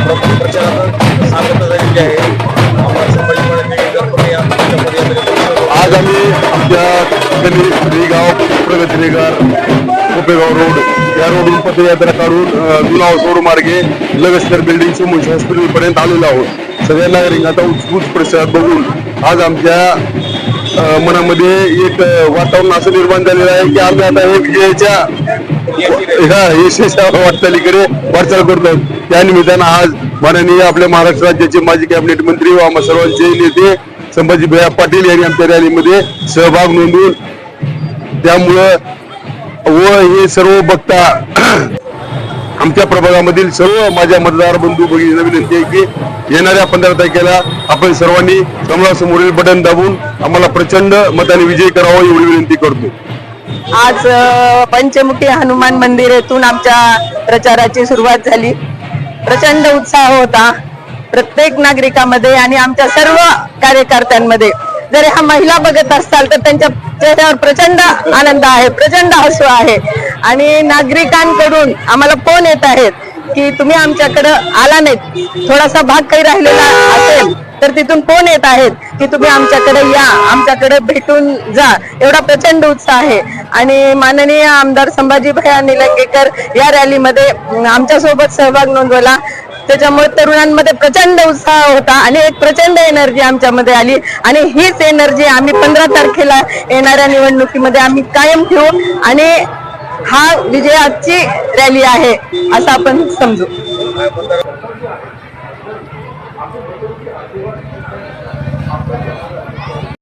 प्रचारात सांगता झालेली आहे. आम्हाला संभाजी आज आम्ही आमच्या गाव प्रगती नगर कोपेगाव रोड या रोडून पदयात्रा काढून जुना सोड मार्गे लगसकर बिल्डिंग समोर हॉस्पिटल पर्यंत आलेलो आहोत. सगळ्या नागरिकांचा उत्स्फूर्त प्रतिसाद बघून आज आमच्या मनामध्ये एक वातावरण असं निर्माण झालेलं आहे की आम्ही आता हे विजयाच्या यशस्वी वाटचालीकडे वाटचाल करतो. त्या निमित्तानं आज माननीय आपल्या महाराष्ट्र राज्याचे माजी कॅबिनेट मंत्री व आम्हा सर्वांचे नेते संभाजी भैया पाटील यांनी आमच्या रॅलीमध्ये सहभाग नोंदवून त्यामुळं व हे सर्व बघता आमच्या प्रभागामधील सर्व माझ्या मतदार बंधू भगिनींना विनंती आहे की येणाऱ्या 15 तारखेला आपण सर्वांनी कमळासमोरील बटन दाबून आम्हाला प्रचंड मताने विजय करावा एवढी विनंती करतो. आज पंचमुखी हनुमान मंदिर येथून आमच्या प्रचाराची सुरुवात झाली. प्रचंड उत्साह होता प्रत्येक नागरिकांमध्ये आणि आमच्या सर्व कार्यकर्त्यांमध्ये. जर ह्या महिला बघत असताल तर त्यांच्या चेहऱ्यावर प्रचंड आनंद आहे, प्रचंड हसू आहे. आणि नागरिकांकडून आम्हाला फोन येत आहेत की तुम्ही आमच्याकडे आला नाहीत, थोडासा भाग काही राहिलेला असेल तर तिथून फोन येत आहेत की तुम्ही आमच्याकडे या, आमच्याकडे भेटून जा. एवढा प्रचंड उत्साह आहे. आणि माननीय आमदार संभाजी भैया निलंगेकर या रॅलीमध्ये आमच्या सोबत सहभाग नोंदवला. त्याच्यामुळे तरुणांमध्ये प्रचंड उत्साह होता आणि एक प्रचंड एनर्जी आमच्यामध्ये आली. आणि हीच एनर्जी आम्ही 15 तारखेला येणाऱ्या निवडणुकीमध्ये आम्ही कायम ठेवू आणि हा विजयाची रॅली आहे असं आपण समजू.